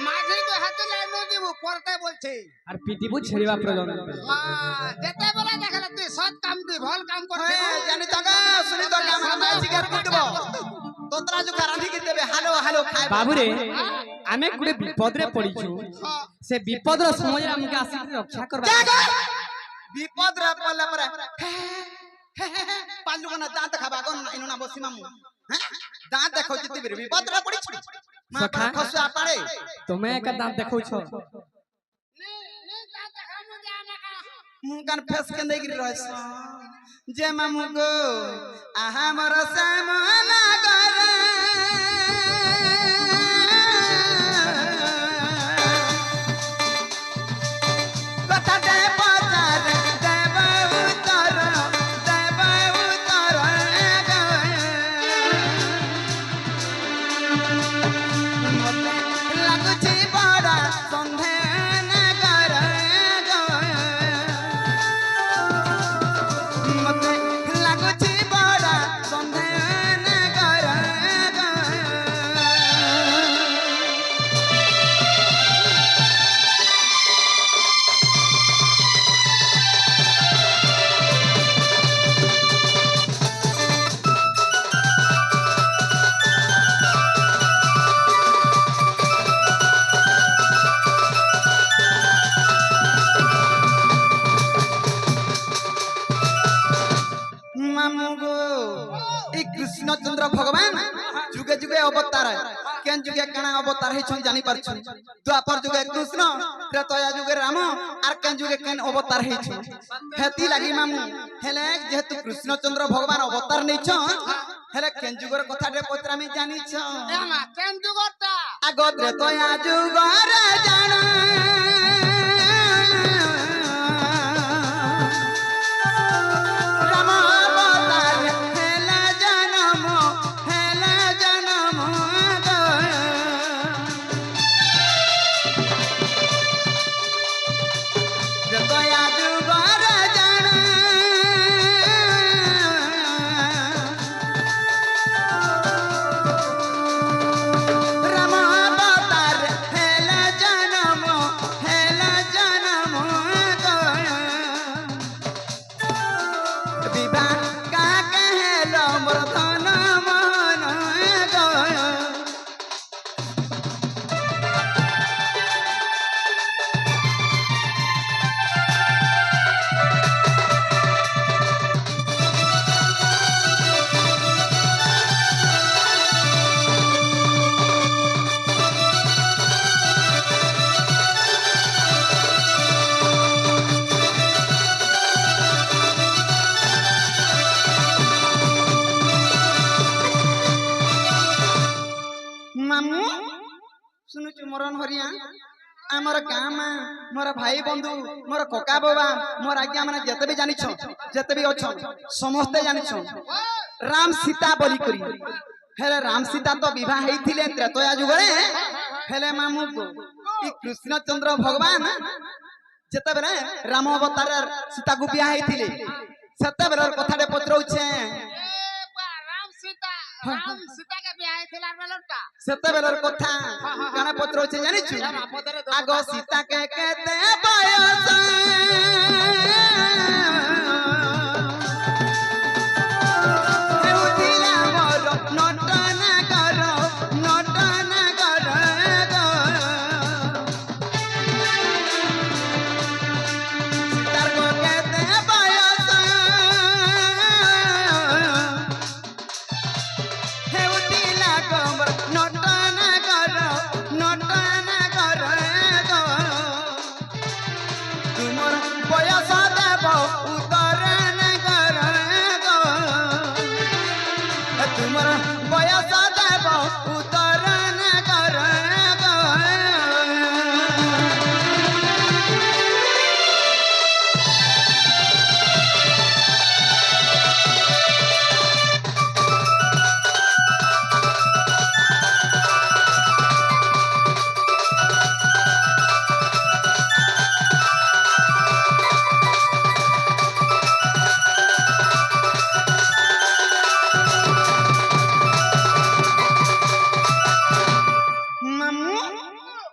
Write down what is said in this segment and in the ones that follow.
মাঝে তো হাতে লাইন দিব পড়তে বলছে আর পিটিবু ছেড়িবা প্রয়োজন যেতে বলে দেখালে তুই সৎ কাম দি ভাল কাম করতে জানি তো শুনি তো আমরা মাঝিকার কুটব তোতরা जो রাঁধি কি দেবে হ্যালো হ্যালো খাই বাবুরে আমি গুড়ে বিপদরে পড়িছু সে বিপদর সময় আমাকে আসি রক্ষা করবা বিপদ রে পড়লে পরে পাঁচ লোক না দাঁত খাবা কোন ইনো না বসি মামু হ্যাঁ দাঁত দেখো জিতে বিপদ রে পড়িছু মা খসা পাড়ে তুমি একা দাঁত দেখাউছ मुकान फेस के नहीं गिर रहा है जे मामू को आहा मोर सामना करे कथा दे बाजार देव उतर मते लागुची बड़ा संधे कृष्णचंद्र भगवान जुगे जुगे अवतार केन जुगे कणा अवतार है जानी पारछ द्वापर जुगे कृष्ण त्रेता जुगे राम आर केन जुगे केन अवतार है हेती लागि मामू हेले जेहेतु कृष्णचंद्र भगवान अवतार नै छ हेले केन जुगर कथा रे पत्रा में जानी छ एमा केन जुगरटा आगो त्रेता जुगर जाना सुनुचु मरन हरिया आमर गाँ में मोर भाई बंधु मोर कका बाबा मोर आज्ञा माने जते भी जानि छ जते भी अछ समस्त जानि छ राम सीता बोली करी हेले राम सीता तो विवाह हेथिले त्रेता जुगरे हेले मामू को ई कृष्णचंद्र भगवान जते बेले राम अवतार सीता को विवाह हेथिले सते बेलर कथाटे पत्रौ छे राम सीता के ब्याह थिला बेलटा सते बेलर कथा काना पत्र छे जानि छु आगो सीता के कहते बयस हे उठिला मोर नटना करो सीतार को कहते बयस हे उठिला गोबर नटना करो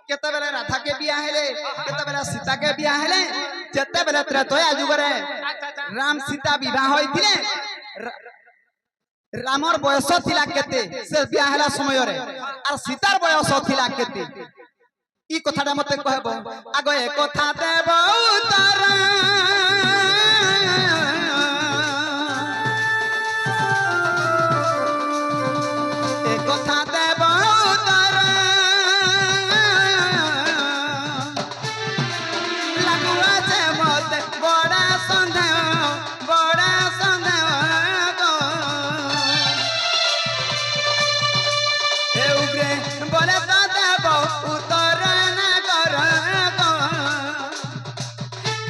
केते बेले राधा के बिया हेले केते बेले सीता के बिया हेले जेते बेले त्रेतया जुगरे राम सीता विवाह होइथिले रामर बयस थिला केते से बिया हेला समय रे और सीतार बयस थिला केते ई कथाटा मते कहबो आगो ए कथा देबो उतर ए कथा देबो उतर लगुआ से मते बड़ा संदेह गो हे उग्रे बोले तो देबो उतर ना कर गो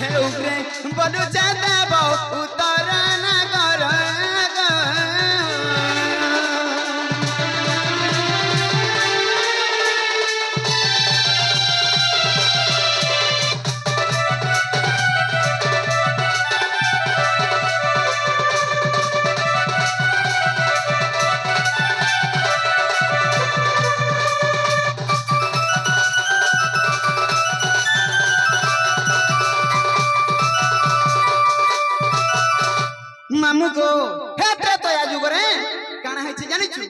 हे उग्रे बोलू जे देबो उतर ना कर गो मामू को हेते तो या जुगरे काना है जानि छु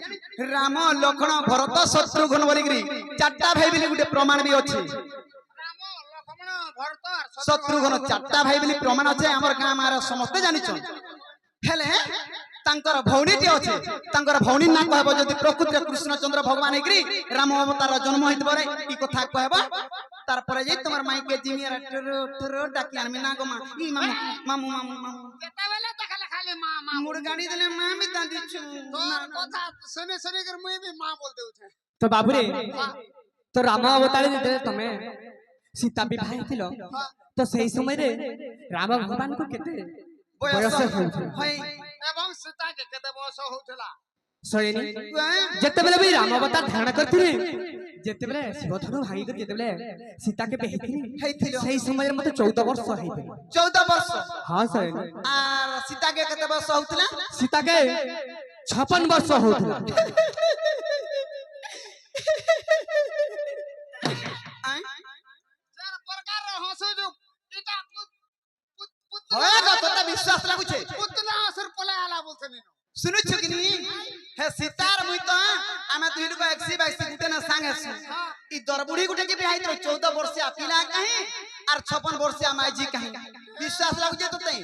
राम लक्ष्मण भरत शत्रुघ्न बोलिग्री चारटा भाई बिली गुटे प्रमाण भी अछि राम लक्ष्मण भरत शत्रुघ्न चारटा भाई बिली प्रमाण अछि हमर गां मार समस्त जानि छु हेले तांकर भौणी टी अछि तांकर भौणी ना कहबो जदि प्रकृति कृष्णचंद्र भगवान हेग्री राम अवतार जन्म होइत बरे ई कथा कहबो तार पर जे तमर माई के जिमिया टरो डाकी आनमी ना गो मा ई मामू मामू मामू मामू केते बेले देखले खाली मां मां मुड़ गाड़ी देले मां भी दादी छु तो कथा सुने कर मुई भी मां बोल देउ छे तो बाबू रे तो राम अवतार जे तमे सीता विवाह थिलो तो सही समय रे राम भगवान को केते बयस होय एवं सीता के केते बयस होथला सयनी जते बेले भी राम अवतार धारण करथिले जते बेले शिवधनु भाई को जते बेले सीता के बेहिथिले हेथिलो सही समय रे मते 14 वर्ष हेथिले 14 वर्ष हां सयनी आर सीता के केते वर्ष होतला सीता के 56 वर्ष होथला जर प्रकार हंसो जो इटा होय गो तोता विश्वास लागु छे पुतना असर पले आला बोलथनी सुनु छु कि नी हे सीतार मुई तो आमे दुई लोग 122 गुटे ना संगे छु ई दरबुढ़ी गुटे के बियाह तो 14 वर्ष पिला कहीं और 56 वर्ष माईजी कहीं विश्वास लागु छे तोते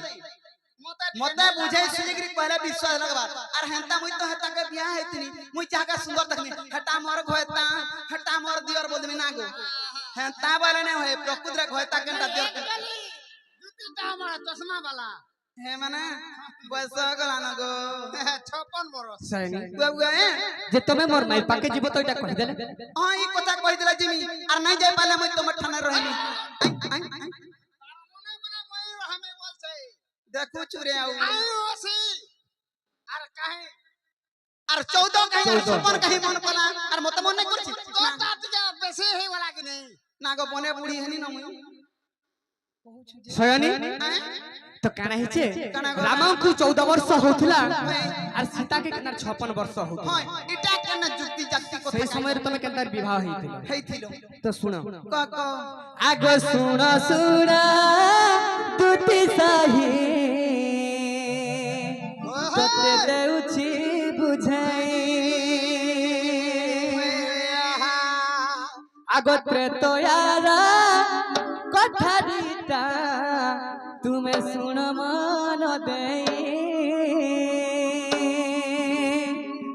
मते बुझे सुनिग्री पहले विश्वास लगबा और हेंता मुई तो हेता के बियाह हेतनी मुई चाहका सुंदर देखनी हटा मोर घोयता हटा मोर दियर बोलमी ना गो हेंता बाले ने होय प्रकृति घोयता केनता दियर जुतीटा हमारा चश्मा वाला हे माने बयस गला ना गो 56 बरस सयनी बुआ जे तमे मोर माई पाके जीव तो एटा कहि देले हां ई कथा कहि देला जिमी और नहीं जाय पाले मुई तो मठना रहिनी मने मई हमें बोल छै देखो चुरे आउ आयो सी और काहे और 14 कहीं 56 कहीं मन पला और मत मन नहीं करछि तो तात के बेसी हे वाला कि नहीं ना गो बने बुढ़ी हनी न मुई सयनी तो काना हिचे राम को 14 वर्ष होथिला और सीता के केना 56 वर्ष होथिला हां इटा केना जुक्ति जाति को सही समय रे तमे केना विवाह हेथिलो हेथिलो तो सुनो क आगो सुनो सुना टूटी सही तते देउछि बुझाई आगो त्रेतयारा कथारीटा तुमे सुन मन दे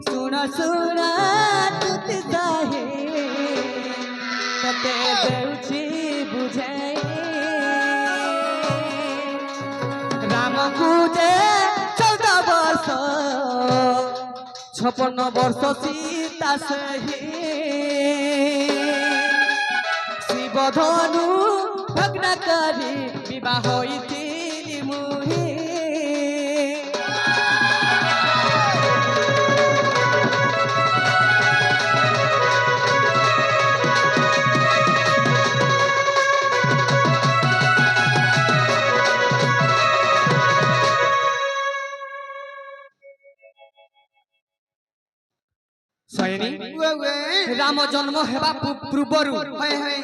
सुन सुन टूटी सही तते देउछि बुझाई राम पूजे 14 वर्ष 56 वर्ष सीता सही शिवधनु भग्न करी विवाह होइथिली मुहि सयनी ଶୟଣୀ उए उए ରାମ ଜନ୍ମ ହେବା ପୂର୍ବରୁ होय होय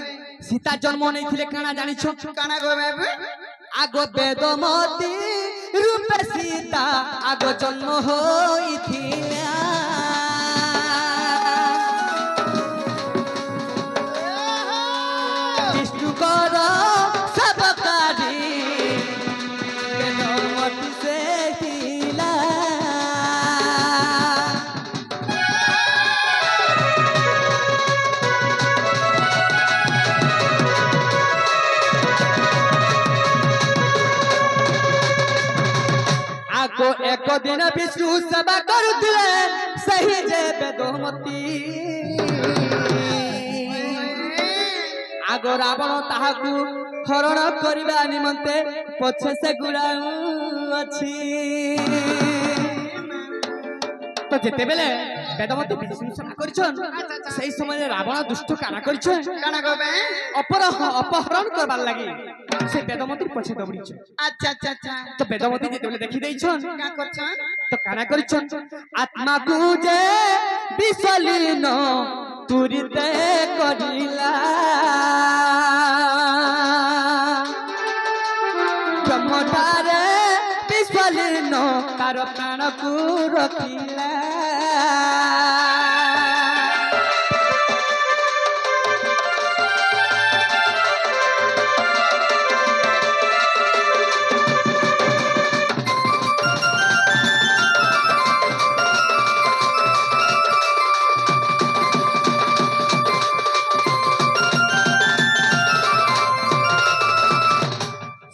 ସୀତା ଜନ୍ମ ନେଇଥିଲେ କାଣା ଜାଣିଛ? काना गो बाबू ଆଗ ବେଦମତୀ ରୂପେ ସୀତା ଆଗ ଜନ୍ମ ହୋଇଥିଲା। ବିଷ୍ଣୁଙ୍କର ସେବକାରୀ ବେଦମତୀ ସେ ଥିଲା। ଆଗ ଏକ ଦିନ ବିଷ୍ଣୁ ସେବା କରୁଥିଲେ ସେହି ଯେ ବେଦମତୀ। ଆଗ ରାବଣ ତାହାକୁ ହରଣ କରିବା ନିମନ୍ତେ ପଛେ ସେ ଗୁଡ଼ାଉ ଅଛି। ତ ଯେତେବେଳେ ବେଦମତୀ ବିଷ୍ଣୁ ସେବା କରିଛନ୍ ସେହି ସମୟରେ ରାବଣ ଦୁଷ୍ଟ କାଣା କରିଛନ୍? काना गो बे ଅପହରଣ କରବାର ଲାଗି ସେ ବେଦମତୀর ପଛେ দৌড়িছ। अच्छा अच्छा अच्छा তো বেদমতী যেତେବେଳେ দেখি ଦେଇছন का करछन তো কানা করিছন আত্মাকু যে বিসলীন তুরিতে করিলা। ব্রহ্মটারে বিসলীন তার প্রাণকু রখিলা।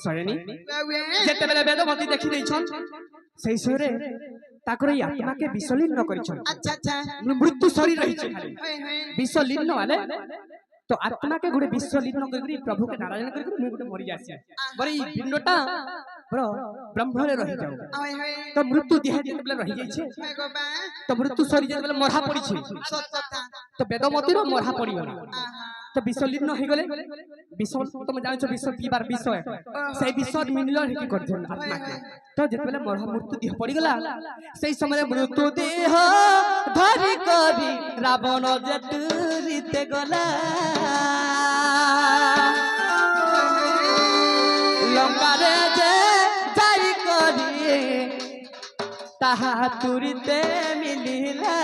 ଶୟଣୀ उए उए ଯେତେବେଳେ ବେଦମତୀ ଦେଖି ଦେଇଛନ୍ সেই ସମୟରେ ତାଙ୍କର এই আত্মাকে বিসলীন କରିଛନ୍। अच्छा अच्छा মৃত্যু শরীর রহিছে খালি होय होय বিসলীন মানে তো আত্মাকে গুড়ে বিসলীন করি প্রভুকে নারায়ণ করি মুই গুড়ে মরি যাসি বলে এই পিণ্ডটা বড় ব্রহ্মরে রহি যাও। होय होय তো মৃত্যু দেহে যেতেবেলে রহি যাইছে होय गो बे তো মৃত্যু শরীর যেতেবেলে মরা পড়িছে सत कथा তো বেদমতীর মরা পড়িগলা। आहा তো বিসলীন হইগলে বিষ তুমি জানিছ বিষ পিবার বিষয় সেই বিষ মিলল কি করছেন আত্মাকে। তো যেতেবেলে মরা মৃত্যু দেহ পড়িগলা সেই সময় মৃত্যু দেহ ধরি করি রাবণ যে তুরিতে গলা। লঙ্কারে যে যাই করি তাহা তুরিতে মিলিলা।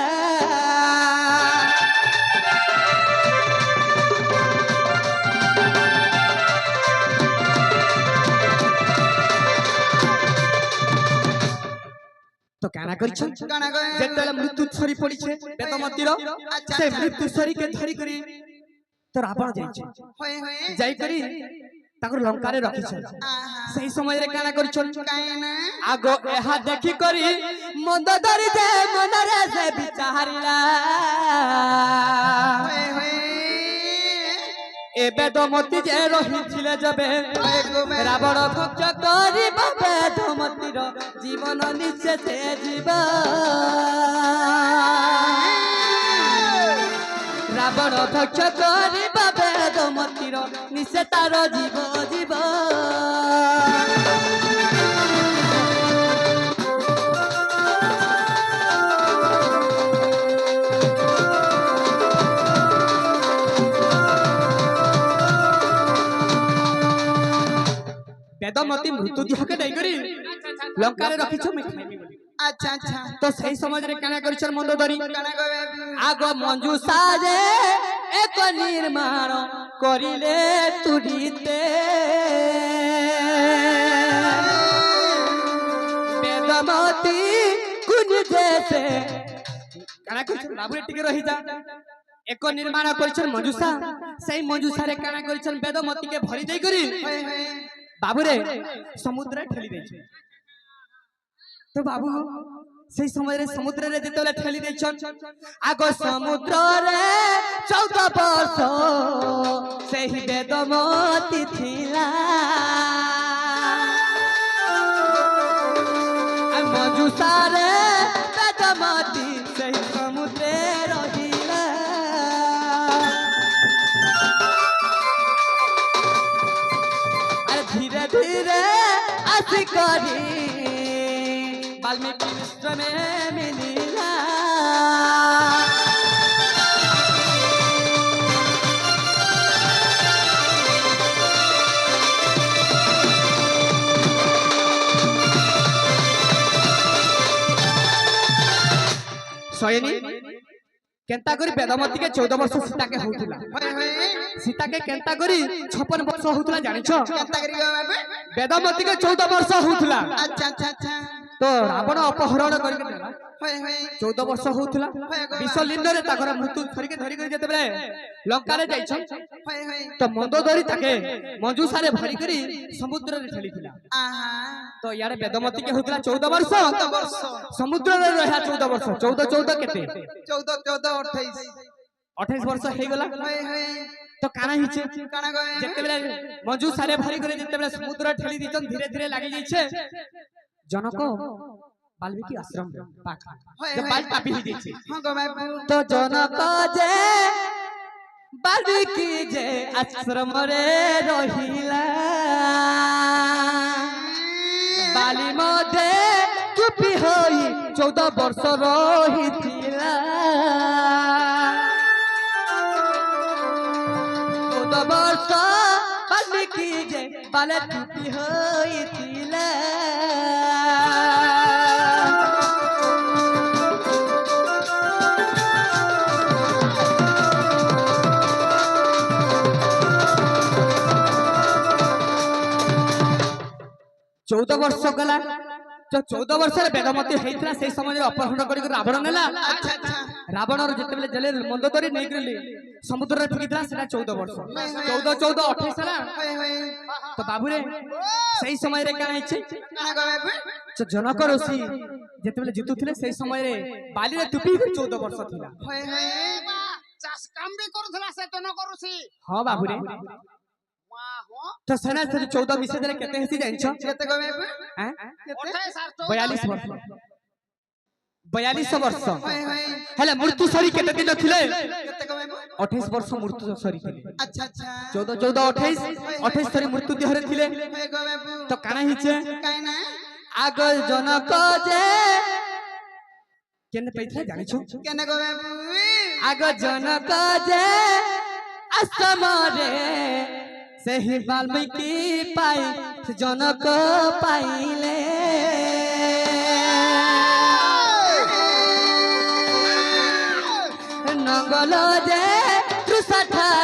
তো কানা করছেন काना गो যেতেবেলে মৃত্যু ছড়ি পড়িছে বেদমতীর সেই মৃত্যু ছড়িকে ধরি করি তো রাবণ যাইছে होय होय যাই করি তাকে লঙ্কারে রখিছে। आहा সেই সময়ে কানা করছেন कायना আগ এহা দেখি করি মন্দ ধরি যে মনরে সে বিচারিলা। होय होय এ বেদমতী যে রহিছিলে যাবে होय गो बे রাবণ ভক্ত করিব বেদমতীর জীবন নিঃশেষে জীব। রাবণ ভক্ত করিব বেদমতীর নিঃশে তার জীব জীব। বেদমতী মৃত্যু দেহকে নেই করি লঙ্কারে রখিছ মুই খাইবি বলি। अच्छा अच्छा তো সেই সমাজরে কানা করিছন মন্দোদরি काना गो बाबू আগ মঞ্জুষা যে এক নির্মাণ করিলে তুরিতে। বেদমতী কুঞ্জ দেশে কানা করিছন বাবুরে টিকে রহি যা এক নির্মাণ করিছন মঞ্জুষা সেই মঞ্জুষারে কানা করিছন বেদমতীকে ভরি দেই করি होय होय বাবুরে সমুদ্রে ঠেলি দেইছে। তো বাবু সেই সময়ের সমুদ্রে যেতেবেলে ঠেলি দেইছন আগ সমুদ্রে 14 বর্ষ সেই বেদমতী থিলা। মঞ্জুষারে বেদমতী সেই সমুদ্রে রহিলা। আর ধীরে ধীরে আসি করি বাল্মীকি আশ্রমে মিলিলা। केंता करी बेदमती के 14 वर्ष सीता के होउथिला होय होय सीता के केंता करी 56 वर्ष होउथिला जानि छ केनता करी बाबू बेदमती के 14 वर्ष होउथिला अच्छा अच्छा अच्छा तो रावण अपहरण करके देला होय होय 14 वर्ष होउथिला विषलिंग रे ताकर मृत्यु धरि के जेते बेले लंका रे जाई छ होय होय तो मंदोदरी ताके मंजूसा रे भरी करी समुद्र रे ठेलीथिला आहा तो यारे बेदमती के होउथिला 14 वर्ष 14 वर्ष समुद्र रे रहा 14 वर्ष 14 केते 14 14 28 28 वर्ष हे गला होय होय तो काना हिचे काना गए जेते बेले मंजू सारे भरी करे जेते बेले समुद्र ठेली दिचन धीरे धीरे लागि जाई छे जनक वाल्मीकि आश्रम पाख जब बाल पापी ही जाई छे हां गो बाबू तो जनक जे वाल्मीकि जे आश्रम रे रहिला बाली मधे चुपी होई 14 वर्ष रहिथिला 14 वर्ष वाल्मीकि जे बाले चुपी होइथिला चौदह वर्ष गला जो 14 वर्ष बेदमती होइथिला से समय अपहरण करी रावण नेला अच्छा अच्छा रावण जेते बेले जले मंदोदरी नै गेली समुद्र रे ठिकिथिला सेटा 14 वर्ष 14 14 28 हला होय होय तो बाबू रे सही समय रे काना इच्छे काना गो बाबू तो जनक ऋषि जेते बेले जितुथिले सही समय रे बाली रे टुपी 14 वर्ष थिला होय होय চাষ কাম বি করুছিলা সে তো ন করুছি हां बाबू रे वाह हो तो सेना से 14 विषय देले केते हेसी जानि छ केते गो बाबू हैं 28 42 वर्ष 42 वर्ष होय होय हेले मृत्यु सरी केते दिन थिले केते गो बाबू 28 वर्ष मृत्यु सरी थिले अच्छा अच्छा 14 14 28 सरी मृत्यु देहरे थिले होय गो बाबू तो काना हिचे काई ना आग जनक जे केने पैथले जानि छ केने गो बाबू आग जनक जे आश्रम रे सही वाल्मीकि पाई जनक पाइले नंगल जे तृषा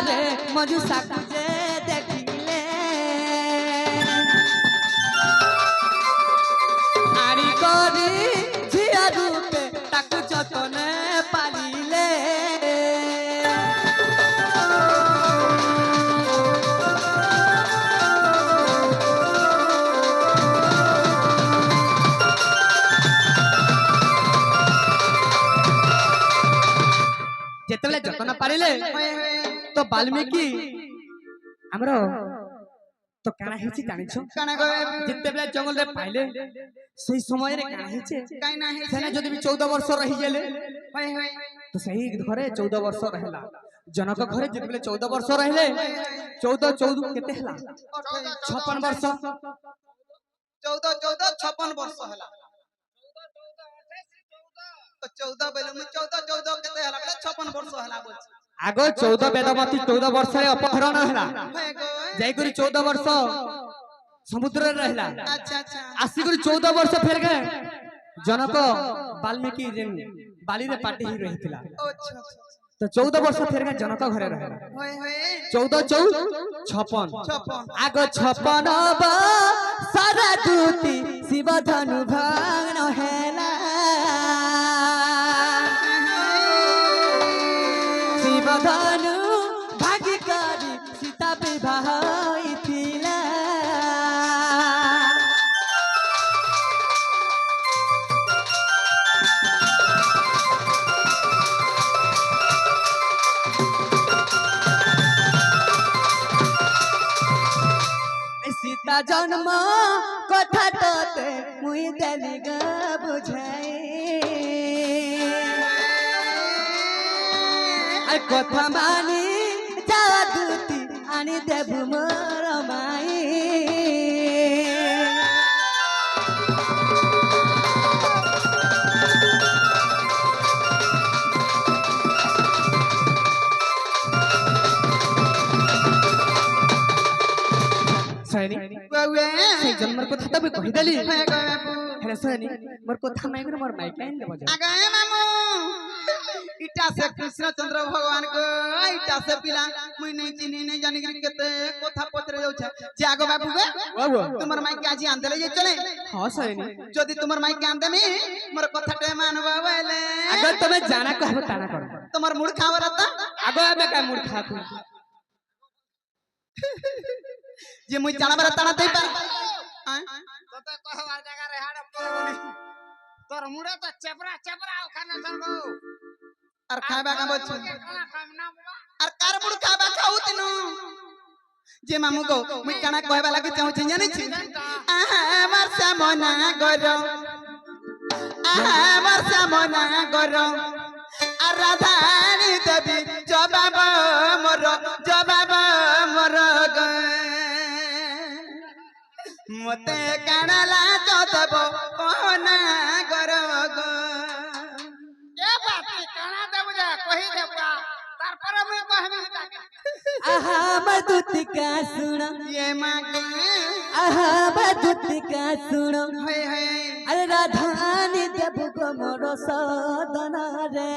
रे मजुसा जे देखिले आड़ी करी झिया रूपे ताकु जतने पालिले जेतेले जतन पारिले होय होय तो वाल्मीकि हमरो तो काना हिची जानि छ काना गो बाबू जेतेले जंगल रे पाइले सही समय रे काना हिचे काई ना है सेना जदि भी 14 वर्ष रही गेले होय होय तो सही घरे 14 वर्ष रहला जनक घरे जेतेले 14 वर्ष रहले 14 14 केते हला 56 वर्ष 14 14 56 वर्ष हला 14 बेले में 14 14 केते हला 56 वर्ष हला बोल आगो 14 बेदमती 14 वर्ष रे अपहरण हला होय गो जाई करी 14 वर्ष समुद्र रे रहला अच्छा अच्छा आसी करी 14 वर्ष फेर गए जनक वाल्मीकि जेन बाली रे पाटी ही रहिथिला अच्छा तो 14 वर्ष फेर गए जनक घरे रहला होय होय 14 14 56 56 आगो 56 सारा दूती शिव धनु भान हेला शिव धनु भागी करी सीता विवाह होइथिला सीता जन्म कथा तते मुई देली ग बुझाई आ कथा मानी जादूती आनी देबु मोर माई सैनी बाबू से जन्मर को था कहि देली होय गो बाबू हेले सैनी मोर को था माइक मोर माइक लाइन देबो जा आगे मामू इटा से कृष्णचंद्र भगवान को इटा से पिला मुई नहीं चिनी नहीं जानी कि केते कोथा पत्र जाउ छ जे आगो बाबू गे बाबू तुमर माई के आजी आंदले जे चले हां सही जदी तुमर माई के आंदे मी मोर कथा टे मानबा बेले अगर तुम्हें जाना कहबो ताना कर तुमर मुड़ खावर त आगो हमें का मूड खा तू जे मुई जाना बरा ताना दे पा तोते कहवा जगह रे हाड़े पड़बनी तोर मुड़े तो चपरा चपरा खाने सरगो और खाबा का बच्चू खाना काम ना बुआ और कार मुड़ खाबा खाऊ तनु जे मामू को मुई काना कहबा लागि चाहू छी जानि छी আমার সামনা গরো আমার সামনা গরো আর রাধানি দেবী জবাব মোর গে মতে কানালা চদব কোনা গরো গো ए बाती काना दे बुझा कहि देबा तार पर मैं कहबी ताके आहा मधुत का सुनो ये मागे आहा मधुत का सुनो हे हे अरे राधानी देव को मोर सदन रे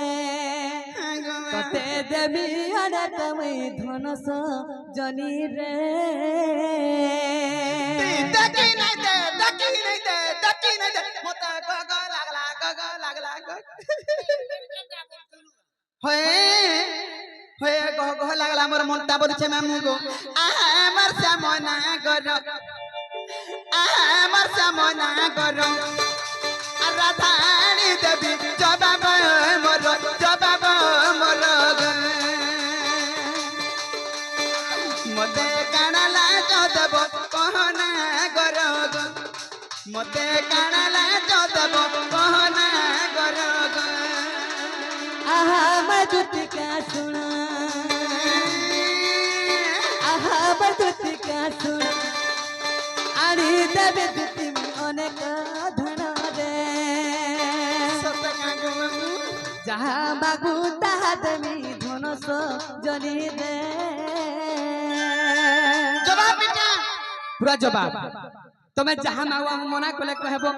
कते देवी अरे तमे धनस जनी रे दकी नहीं दे मते गग लागला होए गग लागला मोर मनटा बरछे मामू गो আমার সামনা গরো আর রাধানি দেবী জবাব মোর গে মতে কানালা চদব কহনা গরো গো মতে কানালা চদব কহনা গরো গো आहा मधुत का सुनो आहा मधुत का सुनो आनी देवी दुति अनेक धन रे जहाँ मागू ताहा देवी धनस जनी रे জবাব বেটা पूरा जवाब तुम्हें जहाँ मांगवा हम मना कोले कहबो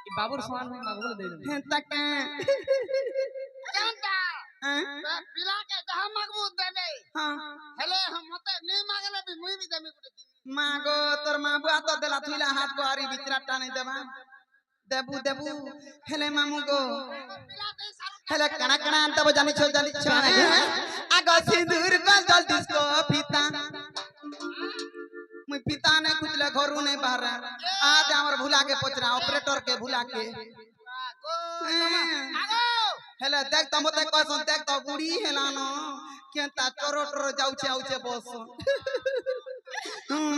ई बाबूर समान में मांगबो दे दे तक जानता हां पिला के जहां मगबूत देबे हां हेले हम मते नहीं मांगले भी मुई भी देमी गुटे मागो तोर माँ बुआ तो देला थुइला हाथ को आरी बिचरा टाने देबा देबू हेले मामू गो पिला दे सारू हेले कणा कणा अंत जानि छो आगो सिंदूर को जल डिस्को फीता मुई पिता ने खुजले घरू नहीं बाहर आज हमर भुला के पचरा ऑपरेटर के भुला के आगो हेले देख त मते कहसन देख त बुढ़ी हेला न केंता टरो टरो जाउछे आउछे बस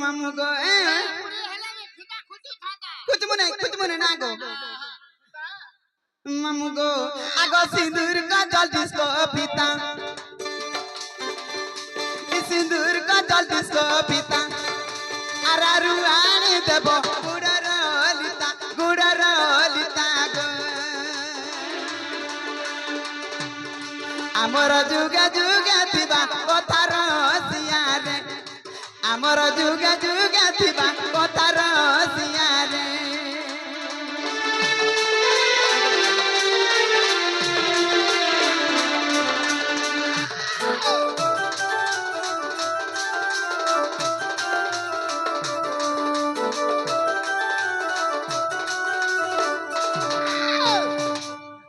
मामू गो पूरी हेले में फिटा खुची खाता कुछ मुने ना गो मामू गो आगो सिंदूर का जल डिस्को पीता सिंदूर का जल डिस्को पीता अरारुआनी देबो गुडर लिता गो आमर जुगे जुगे थिबा कथार सियारे आमर जुगे जुगे थिबा कथार सियारे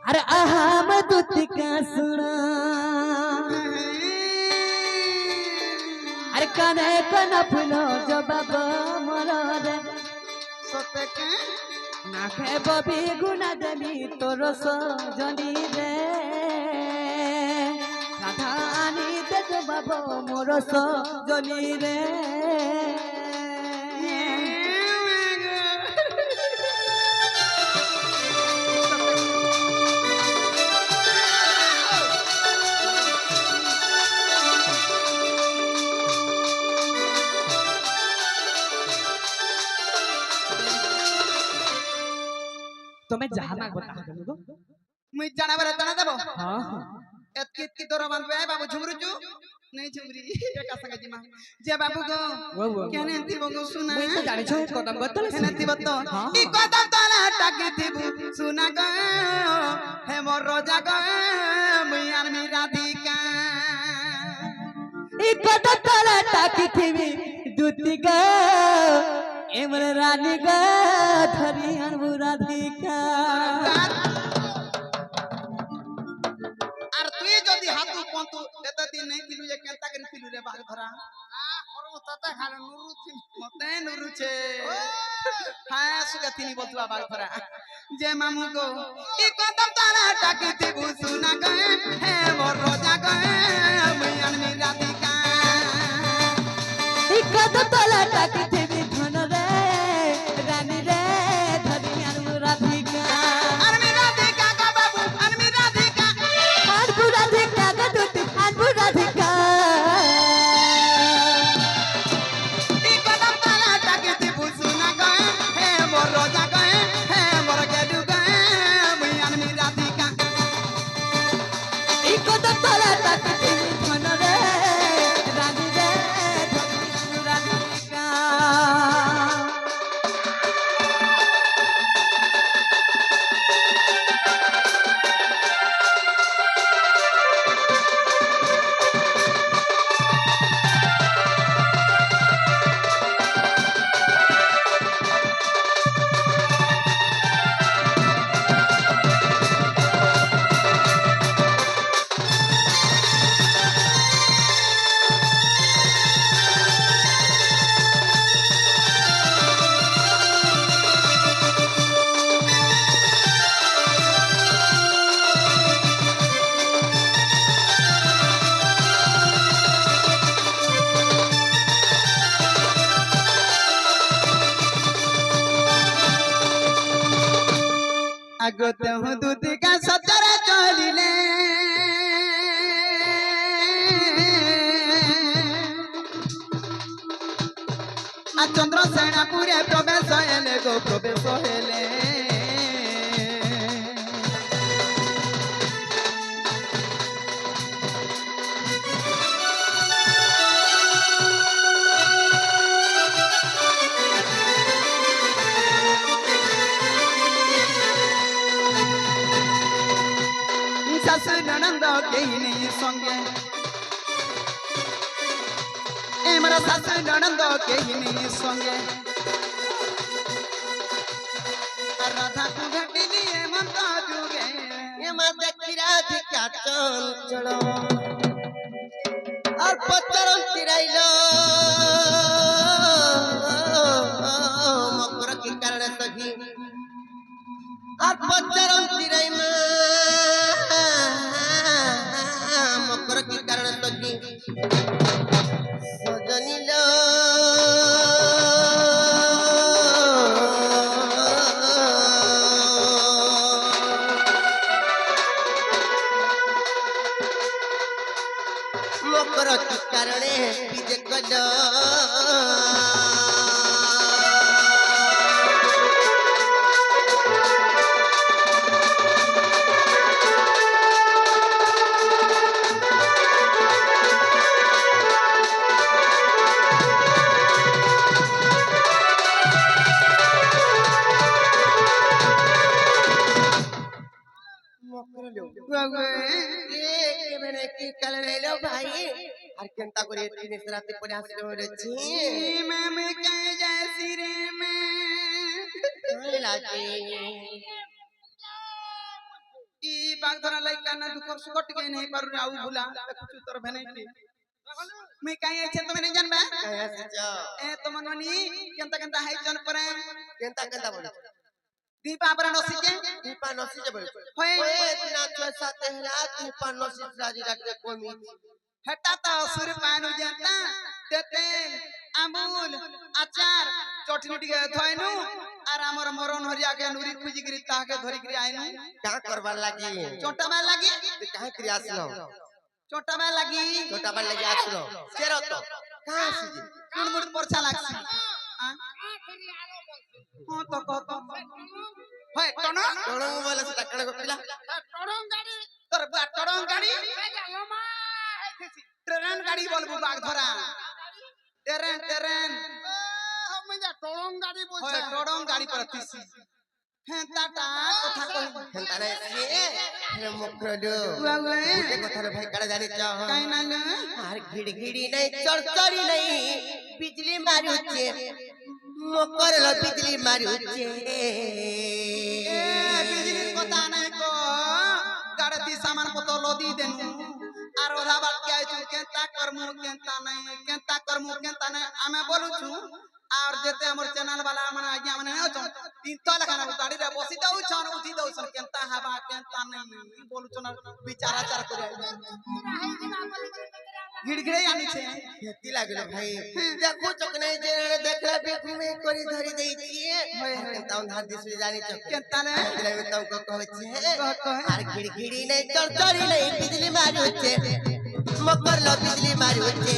अरे आहा मधुत का सुनो अरे कने कन फुलो जबाब मोर रे सते के नाखे बबी गुना देवी तोर सजनी रे राधानी दे जबाब मोर सजनी रे तुम्हें जहाँ मांग बता दो मुई जाना बरे तना देबो हाँ एतकी तोर मान पे बाबू झुमरू जू नहीं झुमरी एका संगे जिमा जे बाबू गो वो केने थी बगो सुना मुई तो जानि छ कदम गतल केने थी बतो हाँ। ई कदम तला टाकी थी सुना गो हे मोर रोजा गो मुई आनमी राधिका ई कदम तला टाकी थीबी दूती ग एमर रानी ग धरी अनबु राधिका আর তুই যদি হাতু পন্তু এত দিন নাই দিলু যে কেনতা করে দিলু রে বাঘ ধরা করবো তাতে খালে নুরুছি মতে নুরুছে হ্যাঁ সুগা তিনি বলতুয়া বাঘ ধরা যে মামু গো ই কদম তারা টাকি দিবু সুনা গে হে মোর রোজা গে মুই আনমি রাধিকা ई कदम तला टाकी थीबी धन रे रानी रे धरी अनबु राधिका আনমি রাধিকা গো বাবু আনমি রাধিকা अनबु राधिका ग दूती अनबु राधिका ই কদম তারা টাকি দিবু সুনা গে হে মোর রোজা গে হে মোর গেডু গে মুই আনমি রাধিকা ई कदम तला टाकी थीबी धन रे रानी रे धरी अनबु राधिका আগতে হু দুদিকা সতরে চলিলে আ চন্দ্র সেনাপুরে প্রবেশ হেলে গো প্রবেশ হেলে শাশু ননন্দ কেহি নেই সঙ্গে এমরা শাশু ননন্দ কেহি নেই সঙ্গে আর রাধা কু ঘটিলি এমন্ত যুগে এমা দেখি রাধিকা চঞ্চল আর পচরণ তিরাইল মকর কি কারণে সখী আর পচরণ তিরাই মা মকর কি কারণে সখী সজনিল মকর কি কারণে বিজে কল কি কারণে এলো ভাই আর কেনতা করে জিনিস রাতে পরে আসলে বলেছি মে কে জैसी রে মে লাগে ই বাঘ ধরা লাই কানা দুঃখ সুকট কে নেই পারু আউ ভুলা দেখুছু তোর ভেনে কি মে কাই আছে তুমি नहीं जानबे ए तुमन मनी केनता केनता हाई जन परे কেনতা কেনতা বলে दीपा अपरा नसीजे দীপা নসি যে বলে होय ওই দিনা ছয় সাত হেলা দীপা নসি রাজি রাখতে কমি हटा तो सुर पानु जाता तेते अमूल अचार चटनी टिके थयनु आर हमर मरन हरिया के नुरी खुजी गिरी ताके धरि गिरी आइनु का करबार लागि चोटाबा लागी काहे करी आसलो चोटाबा लागी छोटा बार लागि आसलो तेरो तो कहां आसी कुणमुड़ परछा लागसी हां हां तो कहतो होय टनो टोळंग बोले से टकणे को पिला টরং গাড়ি तोर बा टडों गाड़ी লমা ট্রেন গাড়ি বলবো বাঘ ধরা ট্রেন মুই টলং গাড়ি হয় বলছে টড়ং গাড়ি পর তিসি হ্যাঁ টাটা কথা কই হেন্তা নাই সে মুখরডু বাবা গোটে কথার ভাই কাড়া জানিছ কাই না গে আর ঘিড়ঘিড়ি নাই চড়চড়ি নাই বিজলি মারুছে মকর ল বিজলি মারুছে এ বিজলির কথা নাই কো গাড়তি সামান পতো লদি দেনু আর ওধা বাত কে আইছু কেনতা করমু কেনতা নাই আমি বলুছু আর যেতে আমার চ্যানেল वाला মানে আজ্ঞা মানে আছো তিন তলা খানা গাড়ি রে বসি দউছন উঠি দউছন কেনতা হাবা কেনতা নাই বলুছন বিচারাচার করে ঘিড়ঘিড়ে আনিছে হেতি লাগলো ভাই দেখো চক নাই যে দেখলা বেকুমে করি ধরি দেইছি কেনতা ধার দিছি জানিছ কেনতা নে আমি তো কইছে কহ আর ঘিড়ঘিড়ি নাই চড়চড়ি নাই বিজলি মারুছে মকর ল বিজলি মারুছে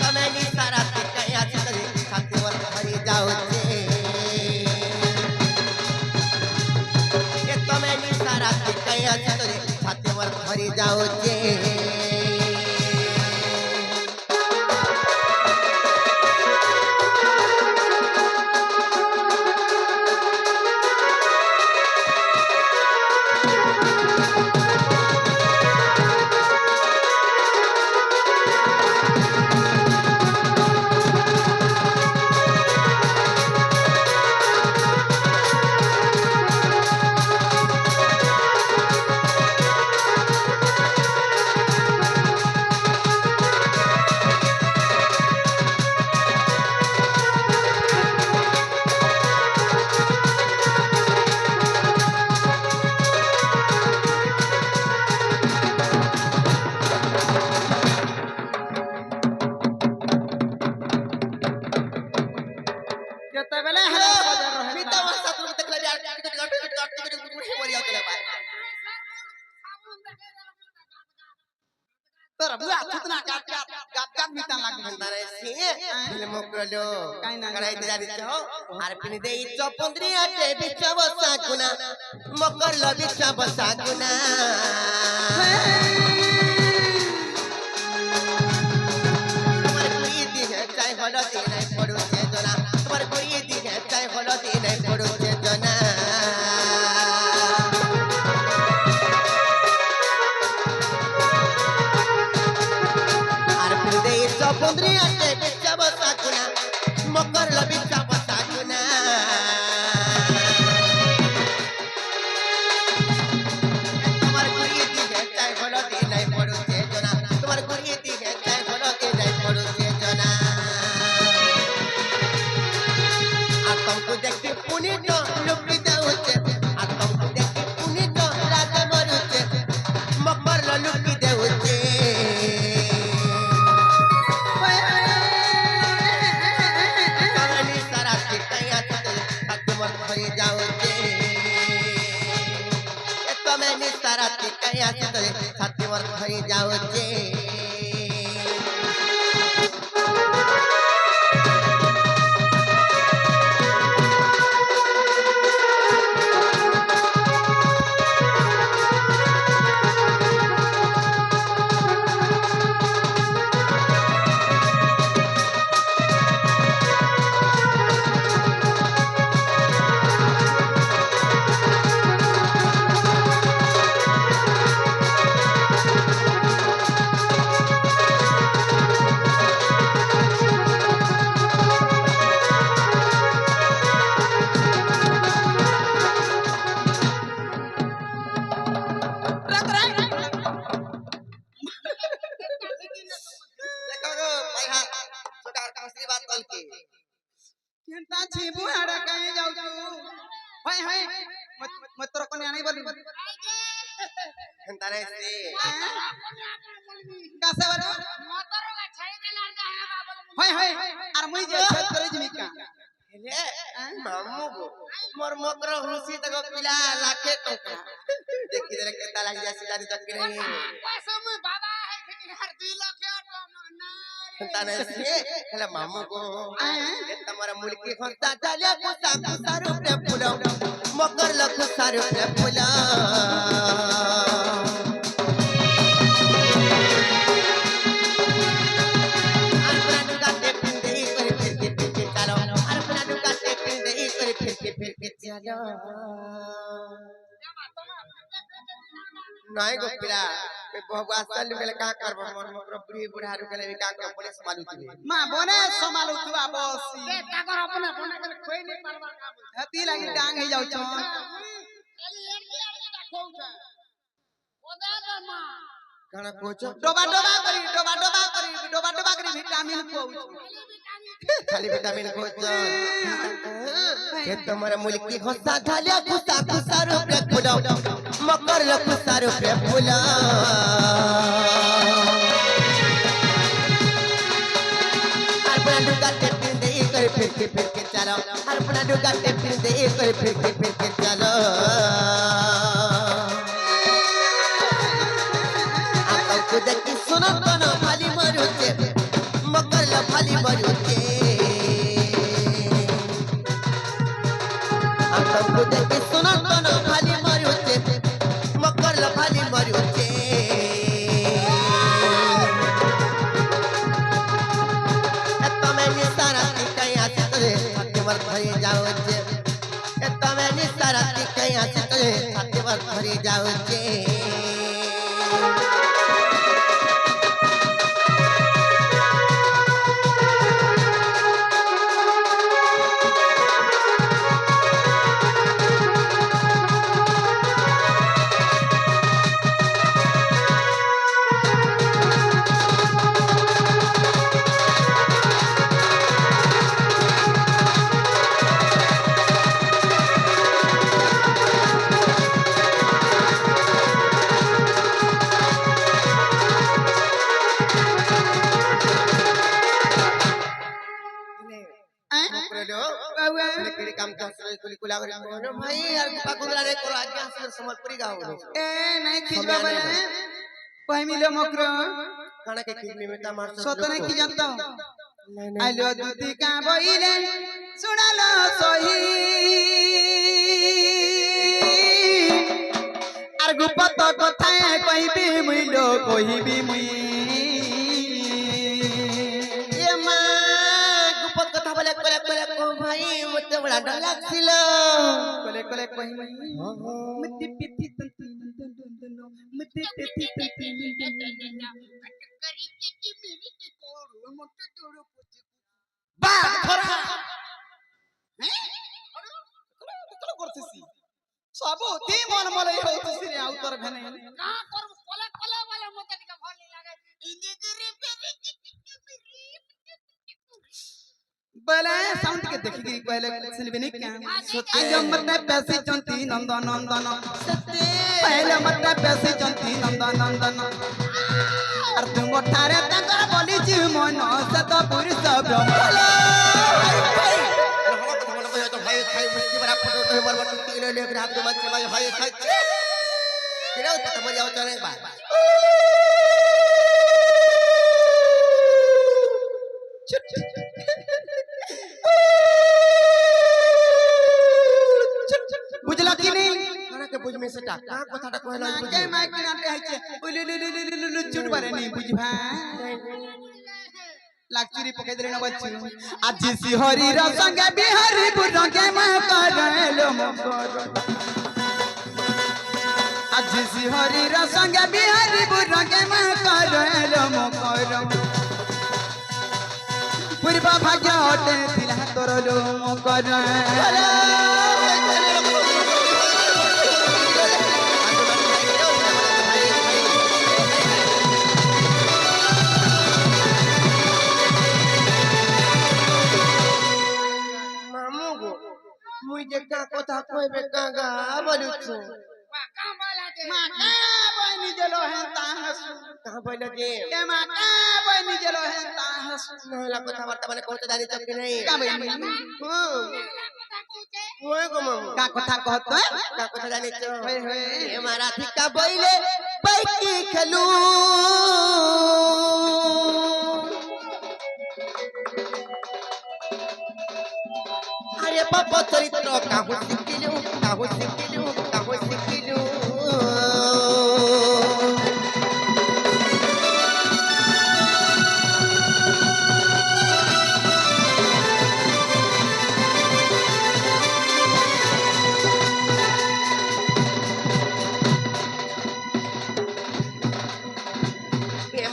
तमें सारा कया करे साथे वर भरी जाओ छे ये तमें सारा कया करे साथे वर भरी जाओ छे কেতেবেলে হেলা বাজার রহে बीता वर्षा तुम तक लगे टिकट मर जाओ चले भाई তোর বুয়া কিতনা গাত মিতা লাগবে अंदर से फिल्म करलो काई ना कराई दे जानी छो आर पिन दे चौपंद्री आटे बिचा बसा गुना मकर लो बिचा बसा गुना तुम्हारे कोई दी है चाहे हलो दी नहीं पड़ो से जना तुम्हारे कोई दी है चाहे हलो दी नहीं पड़ो से जना चौपंद्री आटे बिचा बसा गुना मकर लो बिचा बसा गुना तुम्हारे कोई दी है चाहे हलो दी नहीं पड़ो से जना तुम्हारे कोई दी है चाहे हलो दी नहीं पड़ो से जना तुमको देखते पुनी तो लुकी देउचे तुमको देखते पुनी तो राजा मरुचे मकर लो लुकी देउचे कहानी सारा कया सत्य मत भरी जाओचे तुम्हें सारा कया सत्य मत भरी जाओचे देखो रो पैहा सरकार का असली बात कल की केनता छिबु हाडा काहे जाउछु होय होय मत तोर कोने आनी बोली हेंता नहीं से कासे बारे होय होय आर मुई जे छत करे जिमिका हेले मामू गो मोर मकर हुसी तक पिला लाखे टका देखि दे केता लाग जासी जानी तक नहीं चिंता नहीं से हेला मामू को ए तमरा मुलकी खंता डालिया कुसा कुसा रूपे फुला मकर लखुसा रूपे फुला नहीं गो पिला मैं बहुआ साल में का करब मन मकर बुढ़ी बुढ़ारू के लिए का कर पुलिस मालू तुझे मां बोने समालु तुआ बसी ए ताकर अपने बना कर खोई नहीं पारबा का बोल हती लागी टांग हे जाउ छ खाली एक देखौ छ ओदा मा काना कोचो डोबा डोबा करी विटामिन को खाली विटामिन कोचो ये तुम्हारा मुल्की घोसा ढालिया कुसा कुसा रूपे फुला मकर लखुसा रूपे फुला अपना डुगा टेप दे कर फिर के चलो अपना डुगा टेप दे कर फिर के चलो आप को देखि सुनो कनो खाली मरुचे मकर ल खाली मरुचे आप को देखि सुनो कनो खाली मरुचे मकर ल खाली मरुचे तमें निसारा कहीं आसे तुझे छाती पर भरी जाओ जे तमें निसारा कहीं आसे तुझे छाती पर भरी जाओ जे काम कुला भाई यार पाकुंदरा रे कोला आज्ञा से समर्परी गाओ ए नहीं खिजबा बने पहि मिले मकर खाना के खिजमी में ता मार सत नहीं खि जानता आइलो दूती का बइले सुनालो सही आर गुपत कथा कहिबी मुइलो कहिबी मुई ये मां गुपत कथा बोले को भाई मते बड़ा डर लागसिलो कोले कहिबी मते पिति तंती मते पिति तंती करी के मेरी के कोड़ मोटे जोड़ो पूछे बा थोड़ा हैं कलो करतेसी सब ती मन मले होतसी रे आउतर भने का कर कोला वाला मोटे का भल नहीं लागे इंजी गिरी पे पहले साउंड के देखी गई पहले सुनबे नहीं क्या आज मत पैसे चंती नंदन नंदन पहले मत पैसे चंती नंदन नंदन और तुम ठारे तंगर बोली जी मन सत पुरुष ब्रह्म तो भाई भाई मुझे बड़ा फोटो तो बार बार किलो ले हाथ में मत भाई भाई भाई किलो तो मर जाओ चले बा बुझला कि नहीं खाना के बुझ में से टाक का कथा कहला के माइक नाटे है छे उलु चुट बारे नहीं बुझभा लाचुरी पके देले न बच्चू आज सिहरी र संगे बिहारी बुरंगे मैं करलो मकर आज सिहरी र संगे बिहारी बुरंगे मैं करलो मकर पूर्वा भाग्य होते दिला तोर लो मकर मुझे का कथा कहबे कागा बोलु छु का वाला के माका बनी जलो है ताहस कहां बोल के के माका बनी जलो है ताहस नहला कथा वार्ता माने कहत जानी तक नहीं का बनी ओए गो मामू का कथा कहत का कथा जानी छ होय होय ए मारा धिका बइले बैकी खेलू ଚରିତ୍ର କାହୁ ଶିଖିଲୁ କାହୁ ଶିଖିଲୁ କାହୁ ଶିଖିଲୁ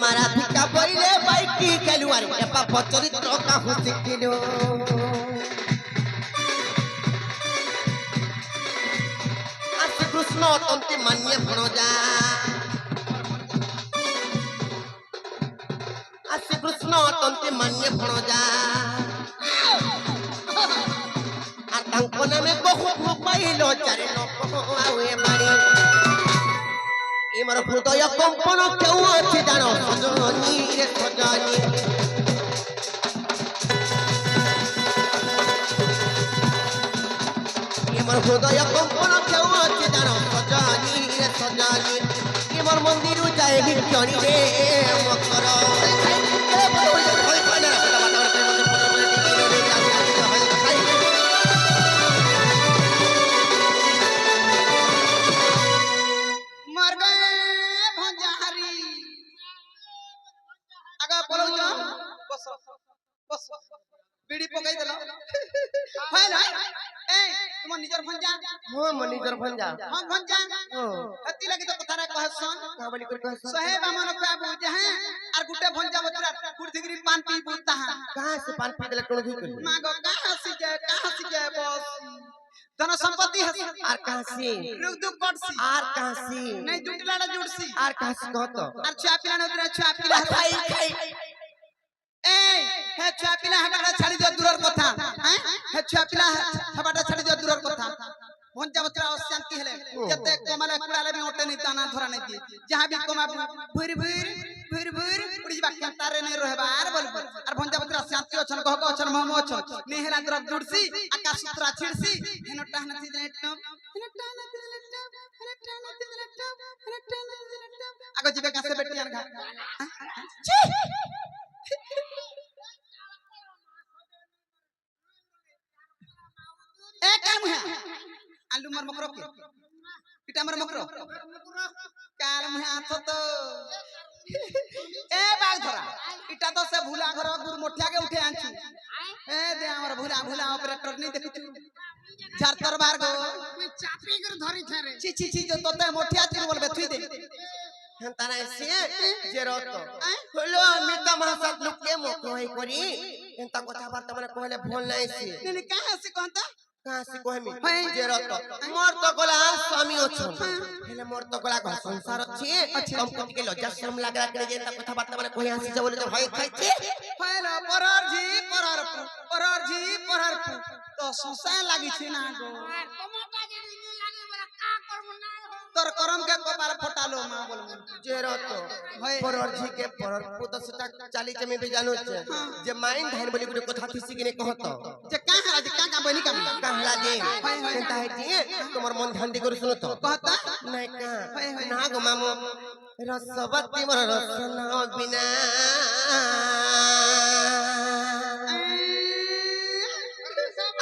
मारा धिका पहिले बाइकी खेलुआर ए पाप चरित्र काहु शिखिलु आसे कृष्ण तंते मान्य भणजा आसे कृष्ण तंते मान्य भणजा आ तांको नामे बहुत पाइलो चारे नको आवे मारी इमर हृदय कंपन क्यों अच्छे जानो सजनी रे सजनी इमर हृदय कंपन क्यों अच्छे जानो सजनी रे सजनी इमर मंदिर जाए भिक्षणी रे मकर मर गए भंजारी आगा बोलो जा बस बस बीड़ी पकाई देला हाय ना ए तुम निजर भंजा हो मनिजर भंजा हम भंजा हो हती लगी तो कथा रे कहसन का बोली कर कह सहे बामन का बुझे हैं और गुटे भंजा बचरा कुर्थिगिरी पान पी बुता है कहां से पान पी देला कोन भी कर मागो कहां से जाए बस धन संपत्ति है आर कहां से रुक दुख कटसी आर कहां से नहीं जुटलाड़ा जुटसी आर कहां से कहतो और छुआ पिला न उतरे छुआ पिला खाई खाई ए हे छुआ पिला हमारा छाड़ी दियो दूरर कथा हैं हे छुआ पिला हमारा छाड़ी दियो दूरर कथा भंजा बचरा अशांति हेले जते कमाले कुड़ाले भी ओटे नहीं दाना धरा नहीं दी जहां भी कमा भुर उड़ी बा केतारे नहीं रहबा आर बोल और भंजा बचरा शांति अछन कहक अछन महम अछन नेहरा तरफ जुड़सी आकाश सूत्रा छिड़सी हेनो टाहना थी लेटप हेनो टाहना थी लेटप हेनो टाहना थी लेटप हेनो टाहना थी लेटप आगो जीवे कासे बेटियान घा ए काम है आलू मर मकरो के पिटा मर मकरो काल मुहे आथ तो ए बाग धरा इटा तो से भूला घर गुर मोठिया के उठे आंचू ए दे हमर भूला ऑपरेटर नहीं देखु झारतर बार गो चापी कर धरी छरे छी जो तोते मोठिया चिर बोलबे थुई दे हंताना से जेरोतो होलो मिता महासात लोग के मोको है करी एंता कथा बात माने कहले भूल नहीं से ने कहां से कहता कहां से कहमी जेरोतो मोर तो गला स्वामी अछन हेले मोर तो गला घर संसार अछि हम कति के लज्जा शर्म लागला के जे कथा बात माने कहि हंसी बोले तो भय खाइ छे हेलो परर जी तो सुसा लागी छी ना गो टमाटा जे लागे बड़ा का करब ना तोर करम के कपार फटालो मां बोल जेरोतो पररजी के परर पुत सटा चाली जमी भी जानो छे जे माइन धान बोली गुटे कथा थिसी किने कहतो जे का बनी काम कहला जे केनता है जे तोमर मन ध्यान दे कर सुनो तो कहता नहीं का ना गो मामो रसवती मोर रसना बिना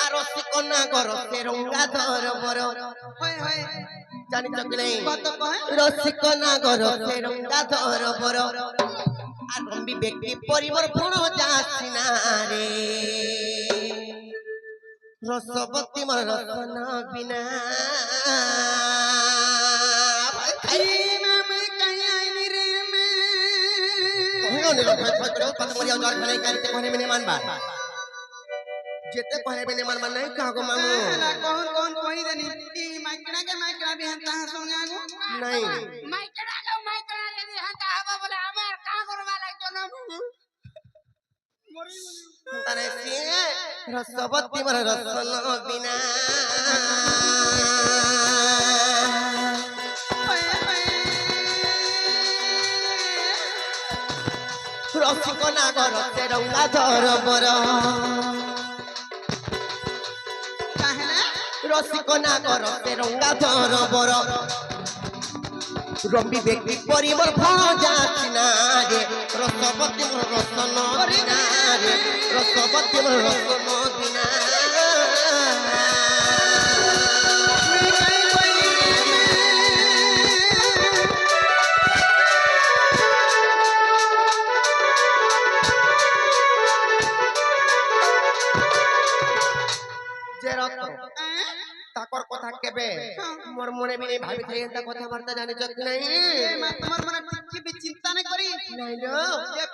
आरसी कोना गरो तेरंगा धर बर होय जानि चकले बात कहे रसी कोना गरो तेरंगा धर बर आरंबी व्यक्ति परिवार भण जासिना रे रसवती मोर रसना बिना जेते कहले बिने मन नहीं कागो मामू कौन कहि देनी ई माइकड़ा भी हंता सुन आगो नहीं माइकड़ा यदि हंता हवा बोले हमार का करवा लाग तो ना मरी तने से रसवती मोर रसन बिना रसिको ना घर से रंगा धर बर रसिको ना घर से रंगा धर बर रंबी व्यक्ति परिवार भण जासिना रे रसवती मोर रसन बिना रे रसवती मोर रसन बिना মনে ভাবি থাই এন্তা কথাবার্তা জানি চক নাই মা তোমার মনে টিকি বি চিন্তা নাই করি নাই লো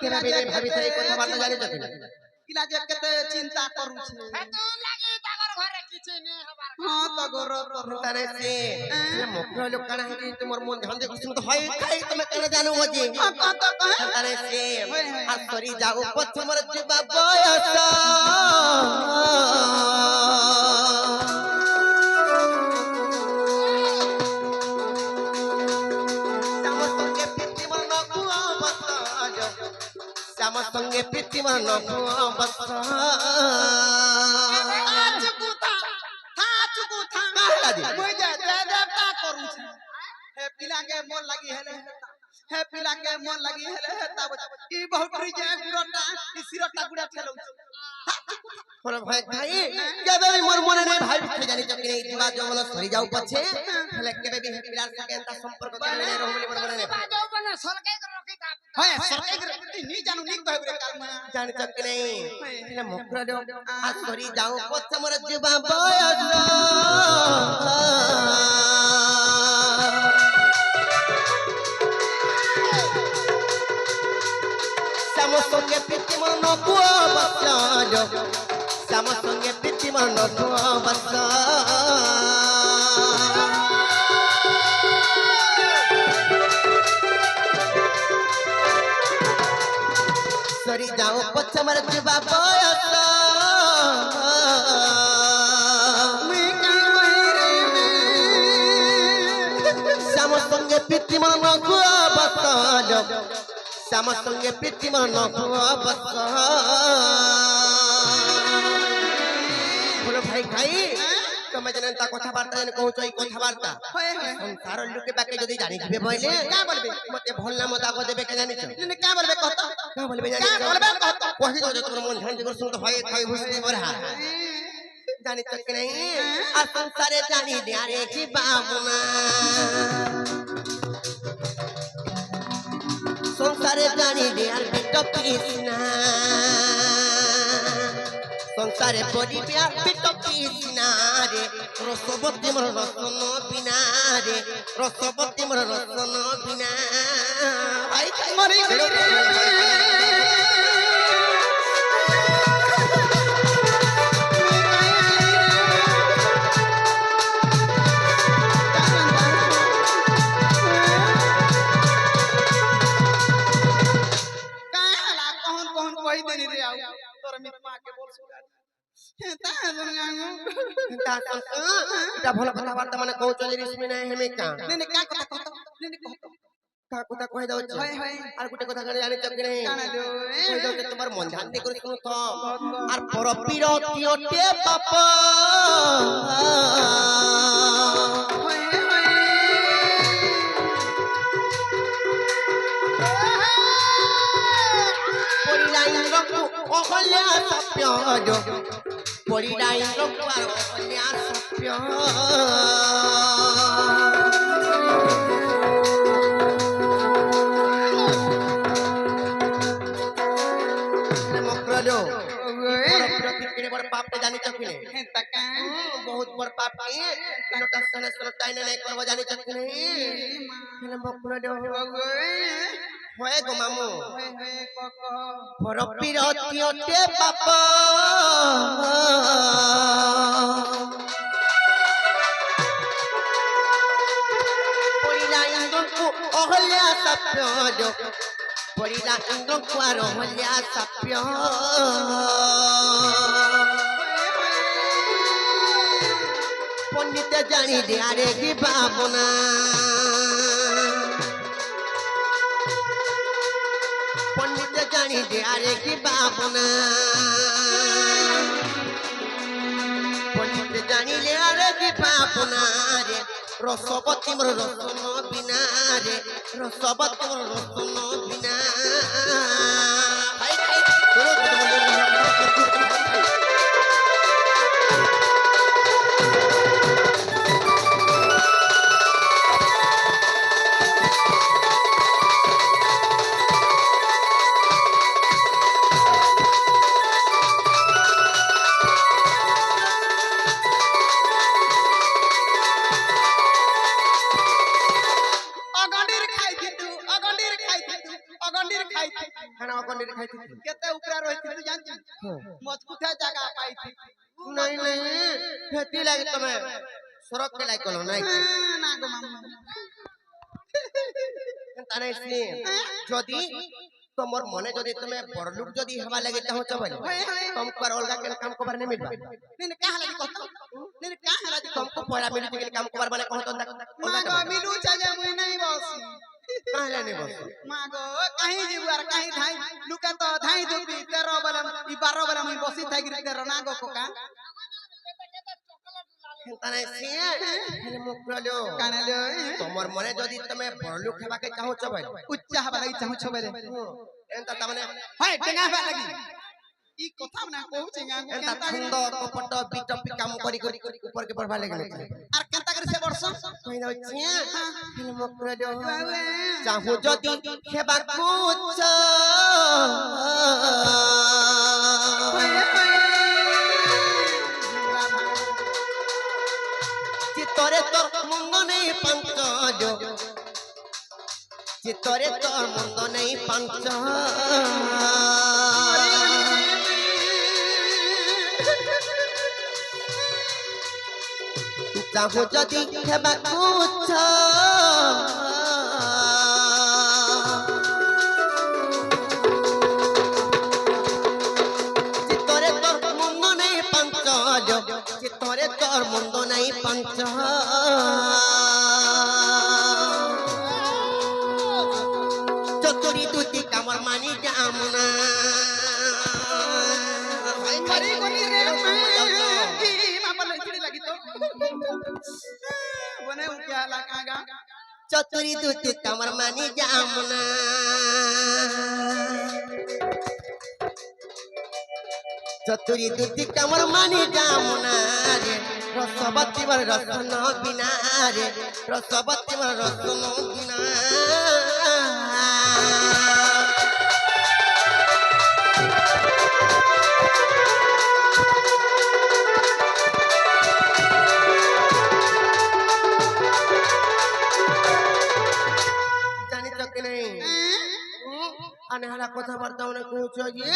কেরা বেলে ভাবি থাই কথাবার্তা জানি চক নাই পিলা যে কেতে চিন্তা করুছে হেতু লাগি তাগর ঘরে কিছু নেই হবার হ্যাঁ তো গর তারে সে মুখ লোক কানা হেতি তোমার মন ধ্যান দেখছ তো হয় খাই তুমি কেন জানো ওজি কত কহে তারে সে হাত ধরি যাও প্রথমর যুবা বয়স শ্যামর সঙ্গে প্রীতিমা নকু অবস্থা মই যে দেবতা করুছে হে পিলা के मन लगी हेले हे पिला के मन लगी हेले हेता ई बहुतरी जे गुड़टा ई सिरटा गुड़ा ठेलौ ওরে ভাই ভাই কেবে মোর মনে নেই ভাই ভিতরে জানি চকি নেই দিবা জমল সরি যাও পছে হেলে কেবে বি হেপিলার সাথে এন্তা সম্পর্ক কেবে নেই রহমনি মোর মনে নেই বাজাও বনে সরকাই করে রকি তা হয় सरकाई नी जानू नी कहबरे कारमा জানি চকি নেই হেলে মুখরা দেও আর সরি যাও পছে মোর যুবা বয়স শ্যামর সঙ্গে প্রীতিমা নকু অবস্থা শ্যামর সঙ্গে প্রীতিমা নকু অবস্থা সরি যাও পছে মোর যুবা বয়স मैं कहीं बहिरे में শ্যামর সঙ্গে প্রীতিমা নকু অবস্থা শ্যামর সঙ্গে প্রীতিমা নকু অবস্থা বলো ভাই ভাই তুমি জানেন তা কথাবার্তা জানি কହୁଛ এই কথাবার্তা होए होए সংসার লোকে বাকে যদি জানি দিবে বইলে का बोलबे মতে ভাল নাম দাগ দেবে কে জানিছ ने का बोलबे कहत কা বলবে জানি का बोलबे कहत কহি দাও যে তোমার মন ধ্যান দিয়ে শুনতে হয় খাই ভুসি বড়া জানি তো কি নাই আর সংসারে জানি দে আরে কি বাবনা সংসারে জানি দে আর বিট কৃষ্ণা সংসারে পড়িবে আর বিট কৃষ্ণা রে রসবতী মোর রসন বিনা রে রসবতী মোর রসন বিনা ভাই मरी कौन कौन कही देनी रे आउ तोर मित मां के बोल सुगा ता सुन गांगो এটা ভালো কথাবার্তা মানে কৌচ যে রিসমি নাই হেমিকা ने ने का कथा कहत ने ने कहत কা কথা কই দাও होय होय আর গুটে কথা গানি জানি চক নাই काना दो কই দাও যে তোমার মন ধ্যান দিয়ে করে শুনো তো আর পর বিরতি ওটে বাপ होय होय পরিলাই রকু অহল্যা সপ্য পরিলাই রকু আর অহল্যা সপ্য মকরলো বিরতি করে বড় পাপে জানি চকিলে हे तका বহুত বড় পাপ কি লোটা সনে সনে টাইনে নাই করব জানি চকিলে হেলে মকরলো হয় গো মামু होय होय क বড় বিরতি ওটে বাপ পরিলাই রকু অহল্যা সপ্য পরিলা রকু আর অহল্যা সপ্য পণ্ডিত জানি দে আরে কি ভাবনা পণ্ডিত জানি দে আরে কি ভাবনা পণ্ডিত জানিলে আরে কি ভাবনা রে রসবতী মোর রসন বিনা রে রসবতী মোর রসন বিনা ভাই ভাই ଖାଇଛି ଖାନା ଅକଣ୍ଡିରେ ଖାଇଥିଲି କେତେ ଉପରେ ରହିଥିଲି ଜାଣିଛୁ ମଜବୁତ ଜାଗା ପାଇଛି ନାଇଁ ନାଇଁ ହେତି ଲାଗି ତମେ ସରକ କେ ଲାଗି କଲ ନାଇଁ ନା ଗো ମାମୁ ତାନେ ସି ଯଦି ତମର ମନେ ଯଦି ତମେ ବড়লোক যদি হবা লাগে চাহছ বলে तुमको अलगा के काम को बारे नहीं मिलबा নিনে কাহ লাগি কত নিনে কাহ লাগি तुमको पड़ा मिलू के काम को बारे कहत মাগো মিলু চাজে মুই নাই বসি कहले नहीं बोल মাগো কাহি জিবার কাহি ধাই লুকা তো ধাই দুপি 13 বলে ই 12 বলে মুই বসি থাকি 13 না গো কোকা তানে ସି ହେଲେ ମୁଁ କହିलो কানালে ତମର ମନେ ଯଦି ତମେ ବড়লোক ହେବା के ଚାହୁଛ বলে উচ্চ হবা লাগি চাহু ছবেরে ଏନ୍ତା ତାମାନେ হয় টেঙ্গা হবা লাগি ই কথা না কହୁছি গা ଏନ୍ତା ଛନ୍ଦ କପଟ ବିଟପି କାମ କରି କରି ଉପର के बढ़वा ଲାଗି আর কেনতা করে সে বর্ষ কই দଉଛି ହେଲେ ମୁଁ କହିलो ଚାହୁ ଯଦି ହେବାକୁ চিতরে তোর মন্দ নেই পাঞ্চল চিতরে তোর মন্দ নেই পাঞ্চল চাহু যদি হেବାକୁ চিতরে তোর মন্দ নেই পাঞ্চল চিতরে তোর মন্দ নেই পাঞ্চল চতুরি দুটি কামর মানি যামনা আরে কোনি রে কি মা বলে চিড়ি লাগি তো বনে উকিয়া লাগাগা চতুরি দুটি কামর মানি যামনা চতুরি দুটি কামর মানি যামনা রে রসবতী বর রসন বিনা রে রসবতী বর রসন বিনা জানিছ কি নেই আনেহালা কথাবার্তা মানে কହୁଛ যে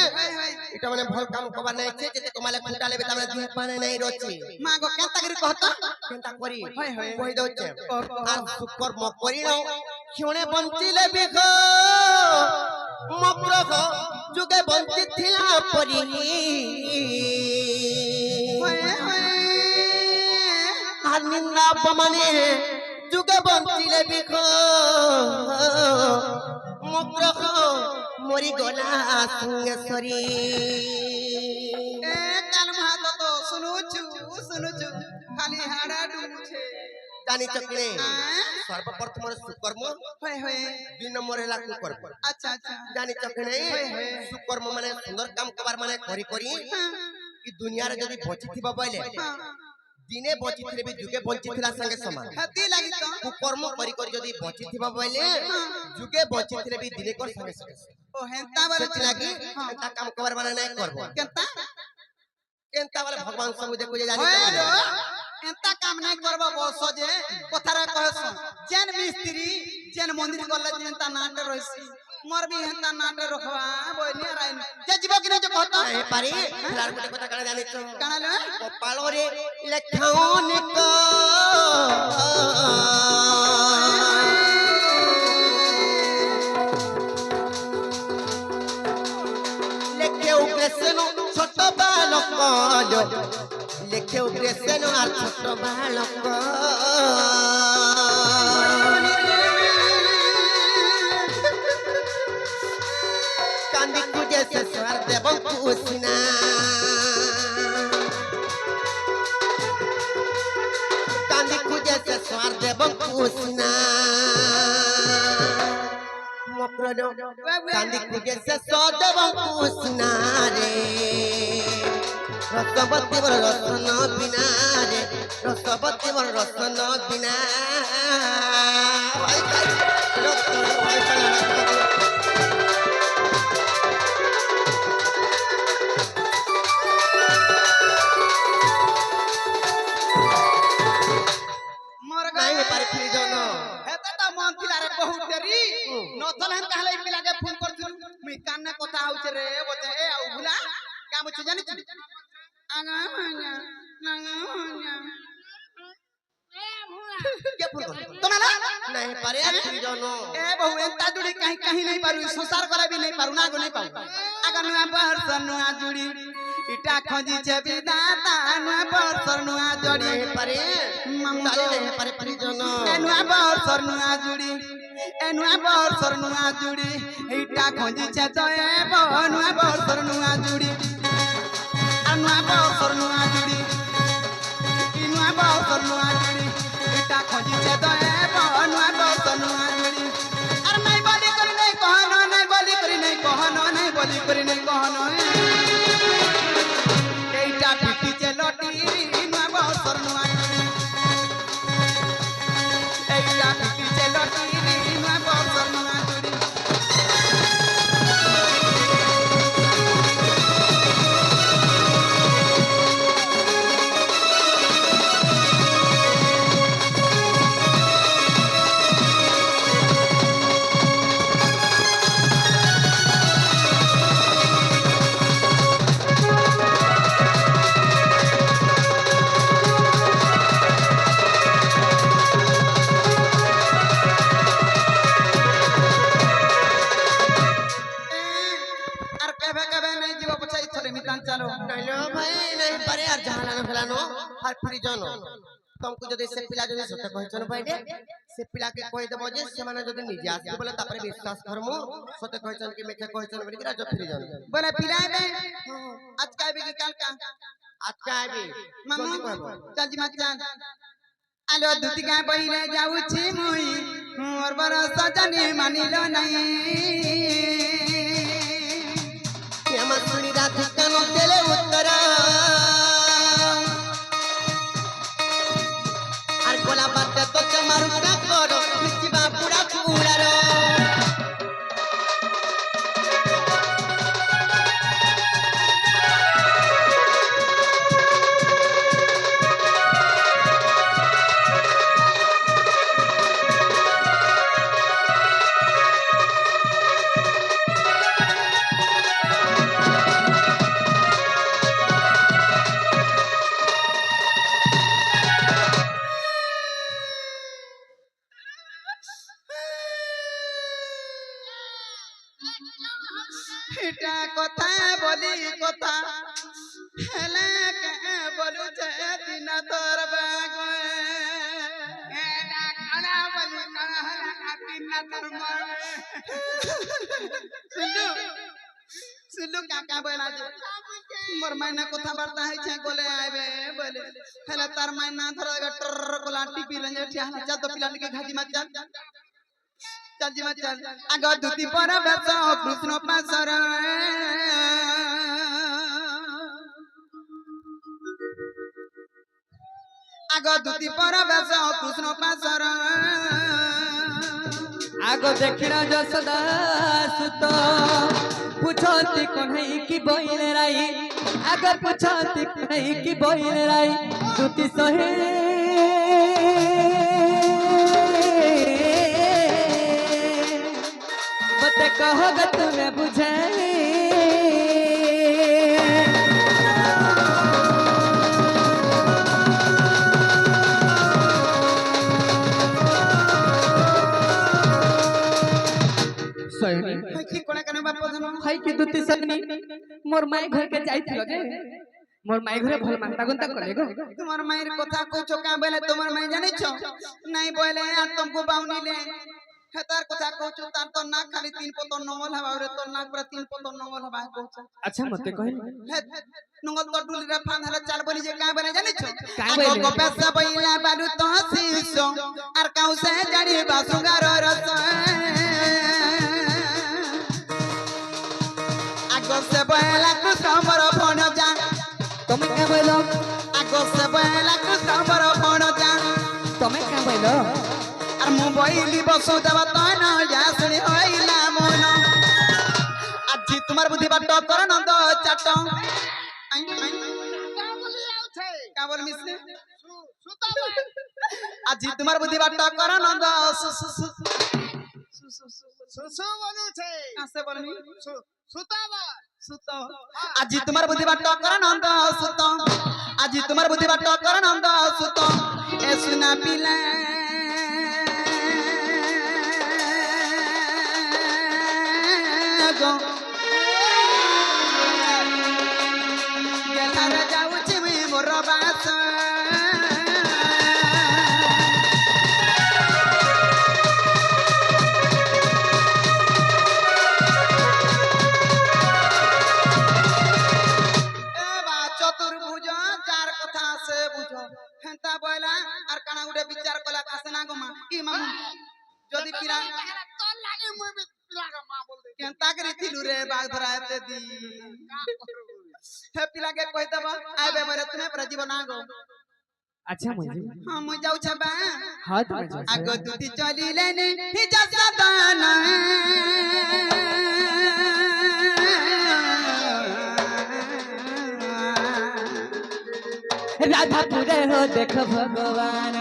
এটা মানে ভাল কাম কবার নাই আছে যেতে কমালে খুঁটা লেবে তামনে দেহ পানে নাই রচি মা গো কেনতা করে কহতো চিন্তা করি হয়, হয়। কই দউছে আর সুকর্ম করি নাও ক্ষণে বঞ্চিলে বিঘ মগ্রহ যুগে বঞ্চিথিলা পরি আর নিন্দা অপমানে যুগে বঞ্চিলে বিঘ মগ্রহ মরি গলা সিংহেশ্বরী এ কান মাহাতো তো শুনুছু খালি হাড়া ডুছে জানিছ কি নেই সর্বপ্রথম সুকর্ম হয় হয় 2 নম্বর হেলা কুকর্ম আচ্ছা আচ্ছা জানিছ কি নেই সুকর্ম মানে সুন্দর কাম কবার মানে করি করি ই দুনিয়ারে যদি বচিথিবা বইলে দিনে বচিথিলে বি যুগে বঞ্চিথিলা সঙ্গে সমান হাতি লাগি তো কুকর্ম করি করি যদি বচিথিবা বইলে যুগে বচিথিলে বি দিনে কর সঙ্গে সঙ্গে ও হেন্তা বারে সেটি লাগি এটা কাম কবার মানে নাই করব কেনতা কেনতা বলে ভগবান সবু দেখু যে জানি হয় রে এন্তা কাম নাই করব বস যে কথারে কহছ যেন মিস্ত্রি যেন মন্দির গলে যেনতা নাটে রইছি মোর বি হেন্তা নাটে রখবা বইনি রাইন যে জীব কি নাই যে কহতো নাই পারি আর গোটে কথা কানে জানিছ কানা লে কপালরে লেখাউন ক লেখে উগ্রেসেন ছোট বালক লেখে উগ্রেসেন আর ছোট বালক কান্দি খুঁজে শেষ আর দেব কুসিনা কান্দি খুঁজে শেষ আর দেব কুসিনা মক্রড কান্দি খুঁজে শেষ দেব কুসিনা রে রসবতী বর রসন বিনা রে রসবতী বর রসন বিনা মোর নাই গায়ে পারে ফিরি জন হেতা তো মন থিলা রে বহুত দেরি নথল হেন কাহলে পিলাকে ফোন করছিলু কামনে কথা হচ্ছে রে বলছে এ আউ ভুলা কাম হচ্ছে জানিস আগা আগা নাগা আগা কে ফুল কর তোমরা না নাই পারে আর ফ্রিজনো ए बहु एंता जुड़ी कहीं कहीं नहीं पारू संसार करा भी नहीं पारू ना गो नहीं पाऊ अगर नुआ बहर नुआ जुड़ी इटा खोजी छे विदाता नुआ बहर नुआ जोड़ी নাই পারে मामू তালে নাই পারে ফ্রিজনো ए नुआ बहर नुआ जुड़ी ए नुआ बहर नुआ जुड़ी इटा खोजी छे तो ए नुआ बहर नुआ जुड़ी आ नुआ बहर नुआ जुड़ी ई नुआ बहर नुआ जुड़ी इटा खोजी छे तो ए नुआ बहर नुआ जुड़ी अरे नहीं बोली करी नहीं कहनो नहीं बोली करी नहीं कहनो नहीं बोली करी नहीं कहनो एटा पिटी चे लटी नुआ बहर नुआ जुड़ी एटा पिटी चे लटी नुआ बहर नुआ जुड़ी আর কেবে কেবে नहीं जीव पछाई थोड़े मितान चालो নাইলো ভাই নাই পারে আর জাহালানো ফেলানো আর ফ্রিজনো तुमको যদি সে পিলা যদি সত্য কইছন ভাইডে সে পিলাকে কই দেব যে সেমানে যদি নিজে আসবে বলে তারপরে বিশ্বাস করমু সত্য কইছন কি মিথ্যা কইছন বলি কি রাজ ফ্রিজনো बोले पिलाए में आज का भी काल का আজকে আইবি मामू জলদি কইব चल जी मचान आलो दूती का बहिरे जाऊ छी मुई मोर बरस जनी मानिलो नहीं আমার শুনি রাত কেন দেলে উত্তর আর গোলা বাদ তো তোমার উড়া করো পিছিবা পুরা কুড়ারো এটা কথা বলি কথা হেলে কে বলু যে দিন তোর বাগ એના કણા બલી કણા હલા કાપી ના તરમા सुनलु सुनलु काका बोला जे मोर मायना कथा वार्ता है छे बोले आबे बोले हेला तार मायना धर टर कोला टीपी लंजे ठियाला चल तो पिलान के घाजी मत चल चल जी मत चल आगो दुती पर बेस कृष्ण पासर आगो दुती पर बेस कृष्ण पासर आगो देखिना जसदा सुत पुछती कन्हई की बोइले राई आगो पुछती कन्हई की बोइले राई दुती सहे बते कहोगे तुम्हें बुझे की कोने कने बाप धन हाई की दुती सगनी मोर माई घर के जाइथिलो जे मोर माई घरे भल मांगता गुंता करे गो तुम्हार मायर कथा को चोका बोले तुम्हार माई जाने छो नहीं बोले यार तुमको बाउनी ले हेतार कथा को चो तार तो ना खाली 3 पतन नंगल हवा रे तो ना पूरा 3 पतन नंगल हवा को अच्छा मते कहल नंगल तो डुली रे फान हला चाल बनी जे का बोले जाने छो का आगो बोले? को पैसा बइला बालू तो सीसो आर काउ से जानी बासुगार रस आगो से बइला कृष्ण मर फोन जा तमे का बोलो आगो से बइला कृष्ण मर फोन जा तमे का बोलो আর মোবাইলি বসু দেবা তাই না যাসনি হইলা মন আজি তোমার বুদ্ধি বাট কর নন্দ চাট કા બોલી આવશે কা বল মিসলে સુતા আজি তোমার বুদ্ধি বাট কর নন্দ सुसु बोलू छे কাছে বলমি सुता बोल সুত আজি তোমার বুদ্ধি বাট কর নন্দ সুত আজি তোমার বুদ্ধি বাট কর নন্দ সুত এ সুনা পিলা গো গেলার যাউছি মুই মোর বাস চতুর্ভুজ যার কথা আছে বুঝো হেন্তা বইলা আর কানা গুড়ে বিচার কলা কাছে না গো মা ই মামু যদি পিলা तो लागे मुई भी लागा मां बोल दे কেন্তা করে থিলু রে বাঘ ধরা এতে দি का करू হে পিলাকে কই দেব আইবে বরে তুমি পরে জীব না গো अच्छा मुझे হ্যাঁ মুই যাউছে বা हाँ तुम्हें जाओ আগ দুতি চলিলে নি হিজা সাদানা राधा पूरे हो देख भगवान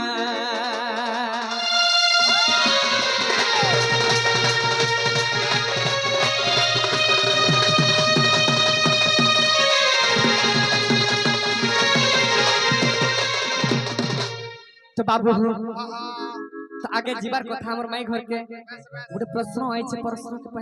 तो बाबू तो आगे जीवार कथा हमर माई घर के गोटे प्रश्न आइছে प्रश्न के पहले